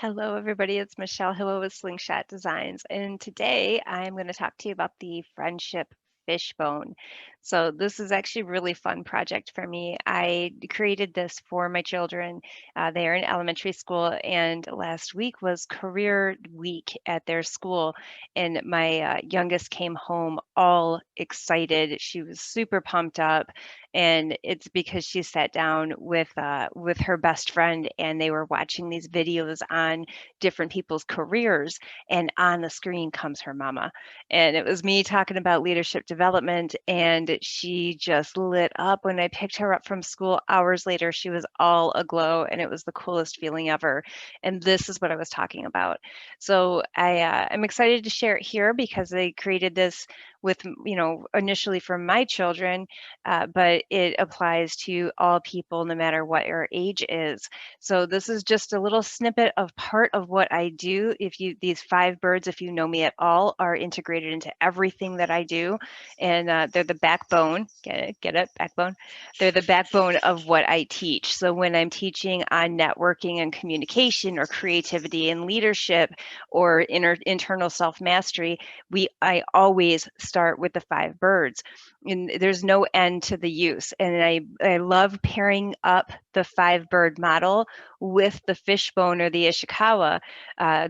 Hello, everybody. It's Michelle Hillo with Slingshot Designs, and today I'm going to talk to you about the Friendship Fishbone. So this is actually a really fun project for me. I created this for my children. They are in elementary school, and last week was career week at their school, and my youngest came home all excited. She was super pumped up, and it's because she sat down with her best friend and they were watching these videos on different people's careers, and on the screen comes her mama, and it was me talking about leadership development, and she just lit up when I picked her up from school. Hours later she was all aglow, and it was the coolest feeling ever, and this is what I was talking about. So I'm excited to share it here because I created this with, initially for my children, but it applies to all people no matter what your age is. So this is just a little snippet of part of what I do. These 5 birds, if you know me at all, are integrated into everything that I do, and they're the backbone. Get it? Backbone. They're the backbone of what I teach. So when I'm teaching on networking and communication, or creativity and leadership, or internal self mastery, I always start with the 5 birds, and there's no end to the use. And I love pairing up the 5 bird model with the fishbone or the Ishikawa.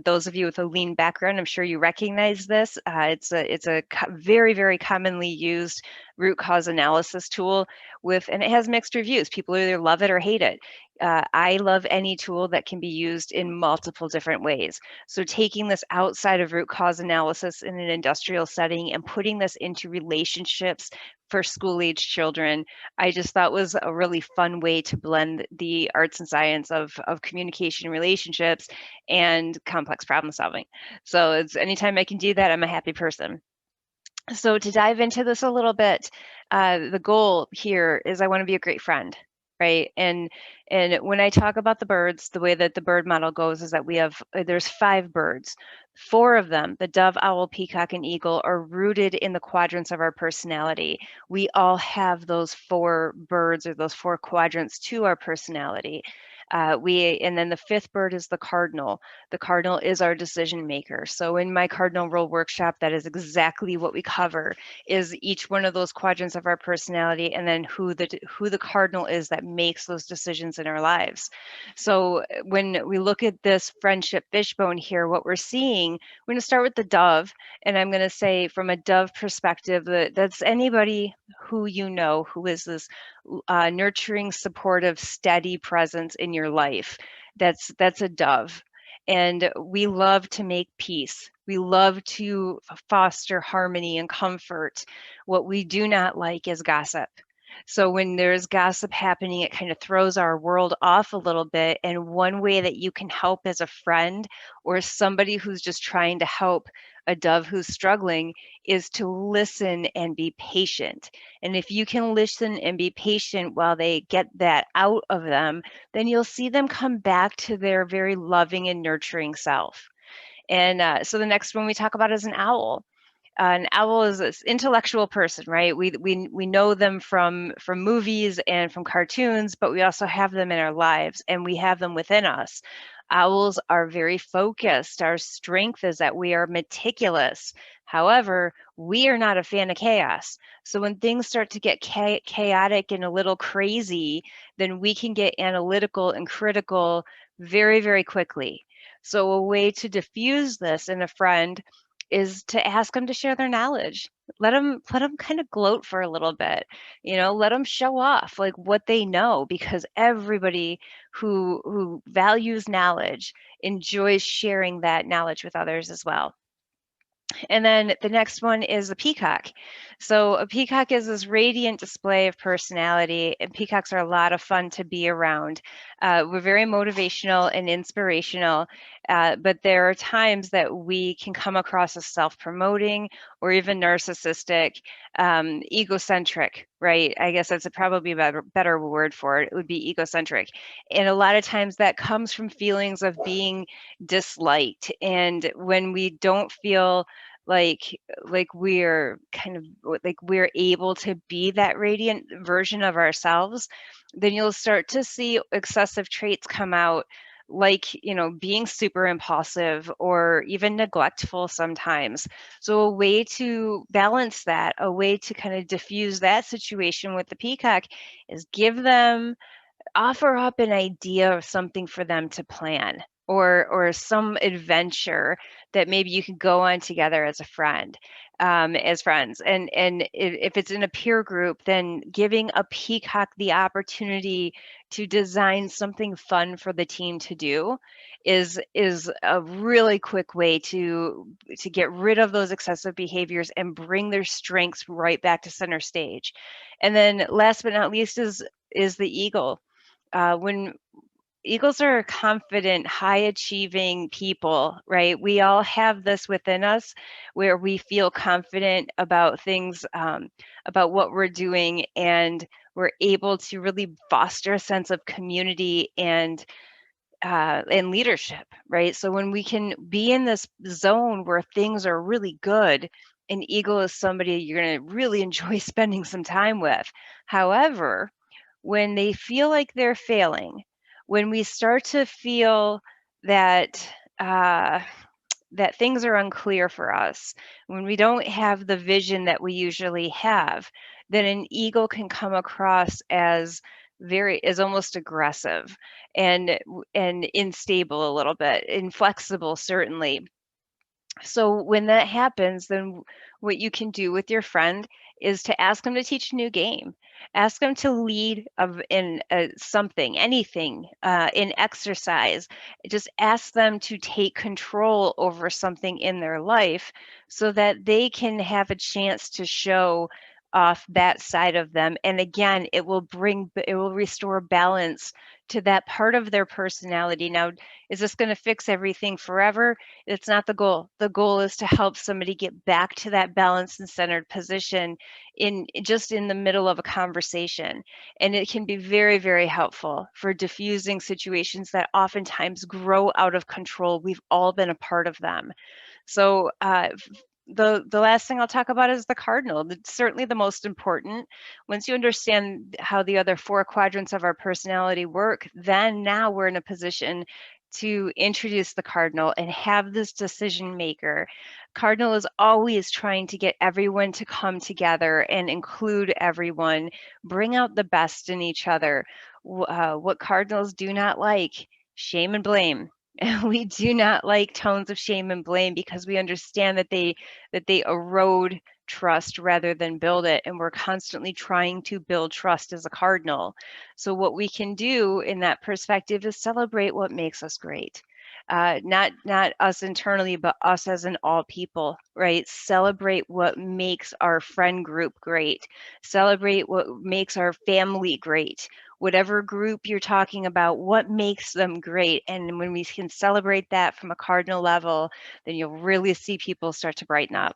Those of you with a lean background, I'm sure you recognize this. It's a very, very commonly used root cause analysis tool and it has mixed reviews. People either love it or hate it. I love any tool that can be used in multiple different ways. So taking this outside of root cause analysis in an industrial setting and putting this into relationships for school-age children, I just thought was a really fun way to blend the arts and science of communication, relationships, and complex problem solving. So it's anytime I can do that, I'm a happy person. So to dive into this a little bit, the goal here is I want to be a great friend, right? And when I talk about the birds, the way that the bird model goes is that there's 5 birds. 4 of them, the dove, owl, peacock, and eagle, are rooted in the quadrants of our personality. We all have those 4 birds or those 4 quadrants to our personality. And then the 5th bird is the cardinal. The cardinal is our decision maker. So in my Cardinal Rule workshop, that is exactly what we cover, is each one of those quadrants of our personality, and then who the cardinal is that makes those decisions in our lives. So when we look at this friendship fishbone here, what we're seeing, we're going to start with the dove, and I'm going to say from a dove perspective that's anybody who you know who is this nurturing, supportive, steady presence in your life. That's a dove. And we love to make peace. We love to foster harmony and comfort. What we do not like is gossip. So when there's gossip happening, it kind of throws our world off a little bit. And one way that you can help as a friend or somebody who's just trying to help a dove who's struggling is to listen and be patient. And if you can listen and be patient while they get that out of them, then you'll see them come back to their very loving and nurturing self. And so the next one we talk about is an owl. An owl is this intellectual person, right? We know them from movies and from cartoons, but we also have them in our lives, and we have them within us. Owls are very focused. Our strength is that we are meticulous. However, we are not a fan of chaos. So when things start to get chaotic and a little crazy, then we can get analytical and critical very, very quickly. So a way to diffuse this in a friend is to ask them to share their knowledge. Let them kind of gloat for a little bit, let them show off like what they know, because everybody who values knowledge enjoys sharing that knowledge with others as well. And then the next one is a peacock. So a peacock is this radiant display of personality, and peacocks are a lot of fun to be around. We're very motivational and inspirational, but there are times that we can come across as self-promoting or even narcissistic, egocentric, right? I guess that's probably a better word for it. It would be egocentric. And a lot of times that comes from feelings of being disliked. And when we don't feel like we're kind of like we're able to be that radiant version of ourselves, then you'll start to see excessive traits come out, like, being super impulsive or even neglectful sometimes. So a way to balance that, a way to kind of diffuse that situation with the peacock is offer up an idea of something for them to plan, or some adventure that maybe you could go on together as a friend, as friends. And if it's in a peer group, then giving a peacock the opportunity to design something fun for the team to do is a really quick way to get rid of those excessive behaviors and bring their strengths right back to center stage. And then last but not least is the eagle. When eagles are confident, high achieving people, right? We all have this within us where we feel confident about things, about what we're doing, and we're able to really foster a sense of community and leadership, right? So when we can be in this zone where things are really good, an eagle is somebody you're going to really enjoy spending some time with. However, when they feel like they're failing, when we start to feel that uh, that things are unclear for us, when we don't have the vision that we usually have, then an ego can come across as almost aggressive and unstable a little bit, inflexible certainly. So when that happens, then what you can do with your friend is to ask them to teach a new game. Ask them to lead in something, anything, in exercise. Just ask them to take control over something in their life so that they can have a chance to show off that side of them. And again, it will restore balance to that part of their personality. Now, is this going to fix everything forever? It's not the goal. The goal is to help somebody get back to that balanced and centered position in the middle of a conversation. And it can be very, very helpful for diffusing situations that oftentimes grow out of control. We've all been a part of them. So the last thing I'll talk about is the cardinal. It's certainly the most important. Once you understand how the other four quadrants of our personality work, then now we're in a position to introduce the cardinal and have this decision maker. Cardinal is always trying to get everyone to come together and include everyone, bring out the best in each other. What cardinals do not like: shame and blame. We do not like tones of shame and blame because we understand that they erode trust rather than build it, and we're constantly trying to build trust as a cardinal. So what we can do in that perspective is celebrate what makes us great. Not us internally, but us as an all people, right? Celebrate what makes our friend group great. Celebrate what makes our family great. Whatever group you're talking about, what makes them great. And when we can celebrate that from a cardinal level, then you'll really see people start to brighten up.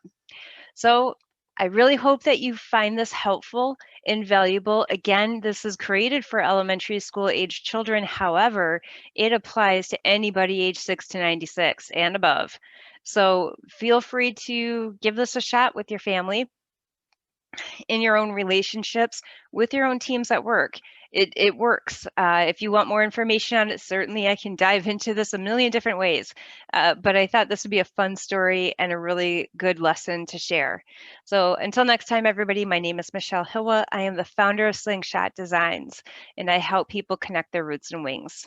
So I really hope that you find this helpful and valuable. Again, this is created for elementary school age children. However, it applies to anybody age 6 to 96 and above. So feel free to give this a shot with your family, in your own relationships, with your own teams at work. It works. If you want more information on it, certainly I can dive into this a million different ways. But I thought this would be a fun story and a really good lesson to share. So until next time, everybody, my name is Michelle Hilwa. I am the founder of Slingshot Designs, and I help people connect their roots and wings.